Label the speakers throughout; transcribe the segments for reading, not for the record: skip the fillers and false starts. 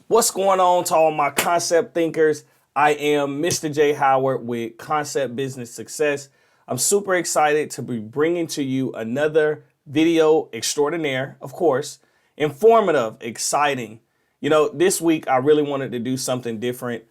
Speaker 1: What's going on to all my concept thinkers? I am Mr. J. Howard with Concept Business Success. I'm super excited to be bringing to you another video extraordinaire, of course, informative, exciting. This week I really wanted to do something different.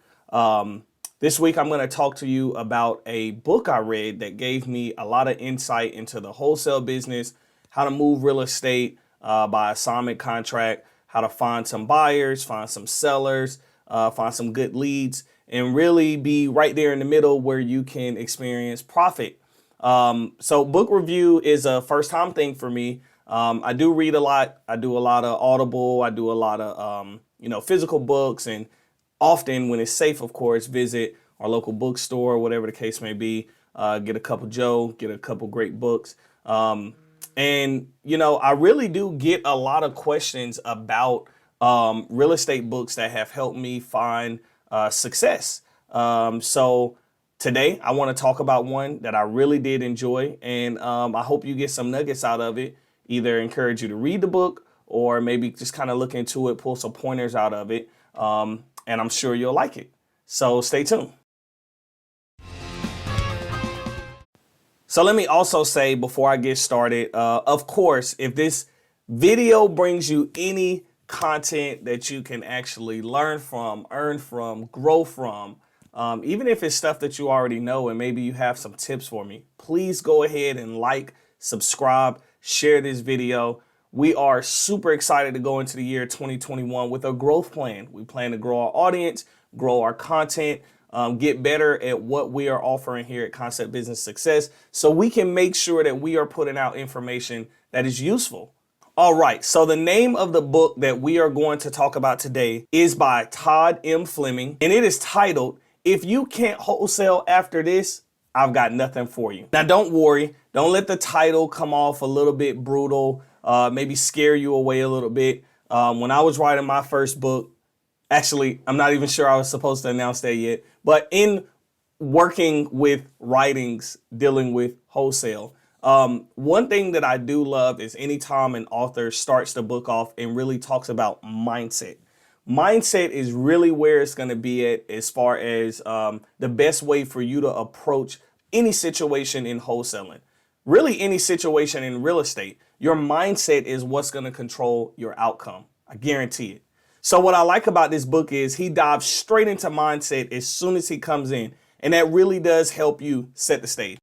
Speaker 1: This week I'm going to talk to you about a book I read that gave me a lot of insight into the wholesale business, how to move real estate by assignment contract, how to find some buyers, find some sellers, find some good leads, and really be right there in the middle where you can experience profit. So book review is a first time thing for me. I do read a lot. I do a lot of Audible. I do a lot of, physical books, and often when it's safe, of course, visit our local bookstore, whatever the case may be, get a couple get a couple great books. And, I really do get a lot of questions about real estate books that have helped me find success. So today I want to talk about one that I really did enjoy, and I hope you get some nuggets out of it. Either encourage you to read the book or maybe just kind of look into it, pull some pointers out of it, and I'm sure you'll like it. So stay tuned. So let me also say before I get started, of course, if this video brings you any content that you can actually learn from, earn from, grow from, even if it's stuff that you already know and maybe you have some tips for me, please go ahead and like, subscribe, share this video. We are super excited to go into the year 2021 with a growth plan. We plan to grow our audience, grow our content, get better at what we are offering here at Concept Business Success so we can make sure that we are putting out information that is useful. All right, so the name of the book that we are going to talk about today is by Todd M. Fleming, and it is titled, "If You Can't Wholesale After This, I've Got Nothing For You." Now, don't worry. Don't let the title come off a little bit brutal, maybe scare you away a little bit. When I was writing my first book, actually, I'm not even sure I was supposed to announce that yet, but in working with writings, dealing with wholesale, one thing that I do love is anytime an author starts the book off and really talks about mindset. Mindset is really where it's going to be at as far as the best way for you to approach any situation in wholesaling. Really, any situation in real estate. Your mindset is what's going to control your outcome. I guarantee it. So what I like about this book is he dives straight into mindset as soon as he comes in, and that really does help you set the stage.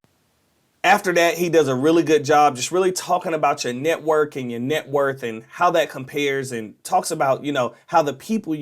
Speaker 1: After that, he does a really good job just really talking about your network and your net worth and how that compares, and talks about, how the people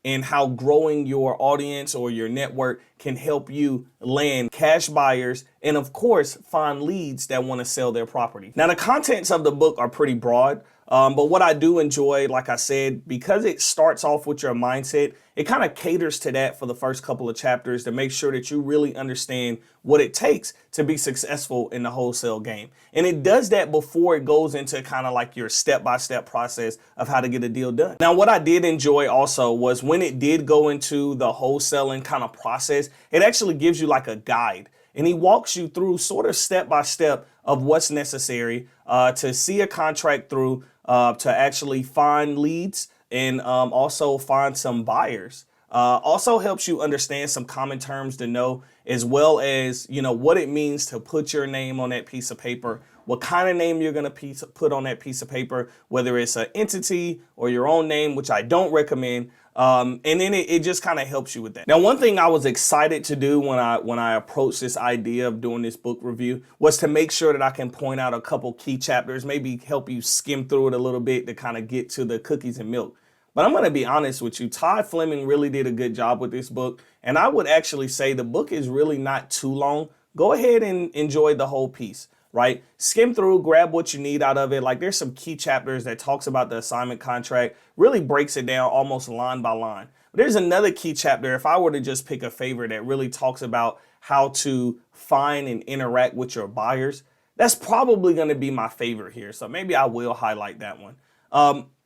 Speaker 1: and how growing your audience or your network can help you land cash buyers and, of course, find leads that want to sell their property. Now, the contents of the book are pretty broad. But what I do enjoy, like I said, because it starts off with your mindset, it kind of caters to that for the first couple of chapters to make sure that you really understand what it takes to be successful in the wholesale game. And it does that before it goes into kind of like your step-by-step process of how to get a deal done. Now, what I did enjoy also was when it did go into the wholesaling kind of process, it actually gives you like a guide. And he walks you through sort of step-by-step of what's necessary to see a contract through, to actually find leads and also find some buyers. Also helps you understand some common terms to know, as well as, what it means to put your name on that piece of paper, what kind of name you're going to put on that piece of paper, whether it's an entity or your own name, which I don't recommend. And then it just kind of helps you with that. Now, one thing I was excited to do when I approached this idea of doing this book review was to make sure that I can point out a couple key chapters, maybe help you skim through it a little bit to kind of get to the cookies and milk. But I'm going to be honest with you, Todd Fleming really did a good job with this book. And I would actually say the book is really not too long. Go ahead and enjoy the whole piece. Right? Skim through, grab what you need out of it. Like, there's some key chapters that talks about the assignment contract, really breaks it down almost line by line. But there's another key chapter, if I were to just pick a favorite, that really talks about how to find and interact with your buyers. That's probably going to be my favorite here. So maybe I will highlight that one.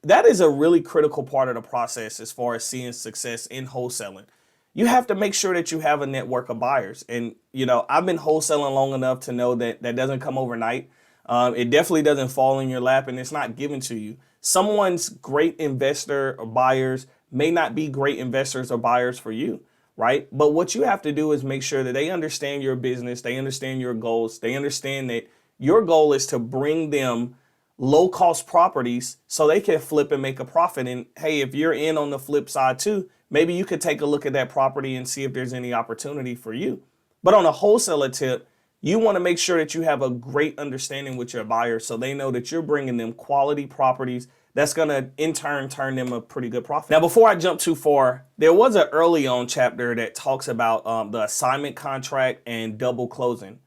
Speaker 1: That is a really critical part of the process as far as seeing success in wholesaling. You have to make sure that you have a network of buyers. And, I've been wholesaling long enough to know that that doesn't come overnight. It definitely doesn't fall in your lap, and it's not given to you. Someone's great investor or buyers may not be great investors or buyers for you, right? But what you have to do is make sure that they understand your business, they understand your goals, they understand that your goal is to bring them low cost properties so they can flip and make a profit. And hey, if you're in on the flip side too, maybe you could take a look at that property and see if there's any opportunity for you. But on a wholesaler tip, you want to make sure that you have a great understanding with your buyers so they know that you're bringing them quality properties that's going to in turn turn them a pretty good profit. Now, before I jump too far, there was an early on chapter that talks about the assignment contract and double closing.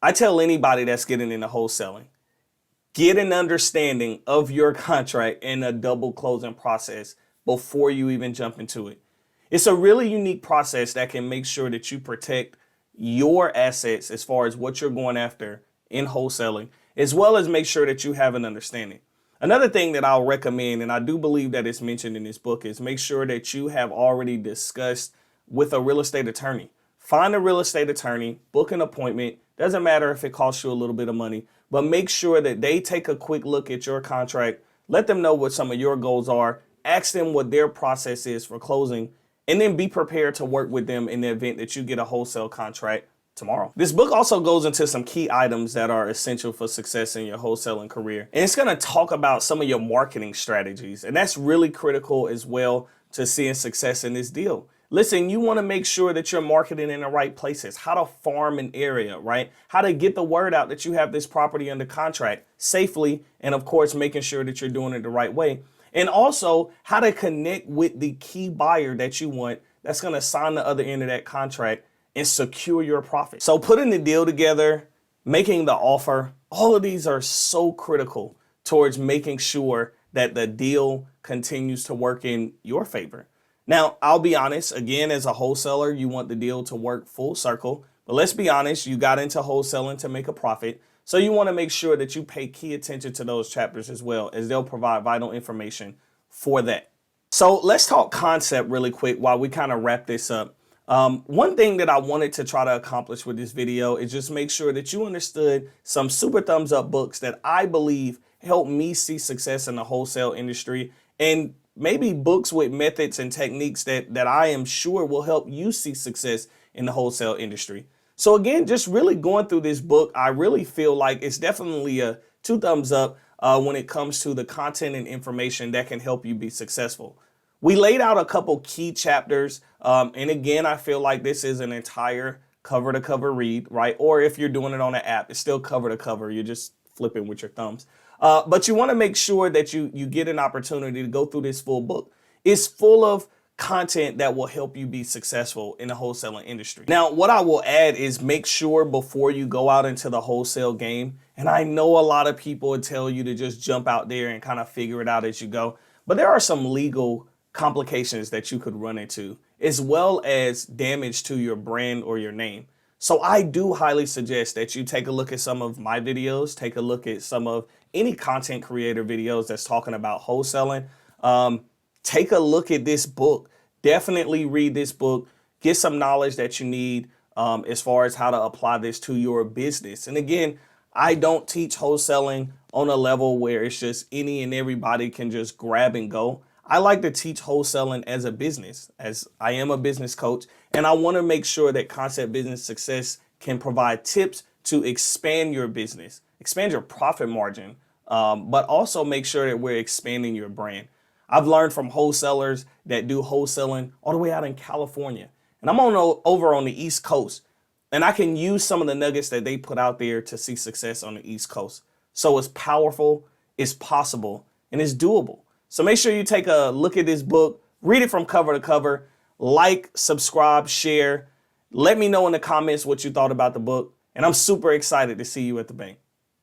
Speaker 1: I tell anybody that's getting into wholesaling, get an understanding of your contract and a double closing process before you even jump into it. It's a really unique process that can make sure that you protect your assets as far as what you're going after in wholesaling, as well as make sure that you have an understanding. Another thing that I'll recommend, and I do believe that it's mentioned in this book, is make sure that you have already discussed with a real estate attorney. Find a real estate attorney, book an appointment. Doesn't matter if it costs you a little bit of money, but make sure that they take a quick look at your contract. Let them know what some of your goals are. Ask them what their process is for closing, and then be prepared to work with them in the event that you get a wholesale contract tomorrow. This book also goes into some key items that are essential for success in your wholesaling career. And it's going to talk about some of your marketing strategies. And that's really critical as well to seeing success in this deal. Listen, you want to make sure that you're marketing in the right places, how to farm an area, right? How to get the word out that you have this property under contract safely. And of course, making sure that you're doing it the right way. And also how to connect with the key buyer that you want that's going to sign the other end of that contract and secure your profit. So putting the deal together, making the offer, all of these are so critical towards making sure that the deal continues to work in your favor. Now, I'll be honest, again, as a wholesaler, you want the deal to work full circle. But let's be honest, you got into wholesaling to make a profit. So you want to make sure that you pay key attention to those chapters as well, as they'll provide vital information for that. So let's talk concept really quick while we kind of wrap this up. One thing that I wanted to try to accomplish with this video is just make sure that you understood some super thumbs up books that I believe help me see success in the wholesale industry, and maybe books with methods and techniques that I am sure will help you see success in the wholesale industry. So again, just really going through this book, I really feel like it's definitely a 2 thumbs up when it comes to the content and information that can help you be successful. We laid out a couple key chapters. And again, I feel like this is an entire cover to cover read, right? Or if you're doing it on an app, it's still cover to cover. You're just flipping with your thumbs. But you want to make sure that you get an opportunity to go through this full book. It's full of content that will help you be successful in the wholesaling industry. Now, what I will add is make sure before you go out into the wholesale game, and I know a lot of people would tell you to just jump out there and kind of figure it out as you go, but there are some legal complications that you could run into, as well as damage to your brand or your name. So I do highly suggest that you take a look at some of my videos, take a look at some of any content creator videos that's talking about wholesaling. Take a look at this book. Definitely read this book. Get some knowledge that you need as far as how to apply this to your business. And again, I don't teach wholesaling on a level where it's just any and everybody can just grab and go. I like to teach wholesaling as a business, as I am a business coach, and I want to make sure that Concept Business Success can provide tips to expand your business, expand your profit margin, but also make sure that we're expanding your brand. I've learned from wholesalers that do wholesaling all the way out in California, and I'm over on the East Coast, and I can use some of the nuggets that they put out there to see success on the East Coast. So it's powerful, it's possible, and it's doable. So make sure you take a look at this book, read it from cover to cover, like, subscribe, share. Let me know in the comments what you thought about the book. And I'm super excited to see you at the bank.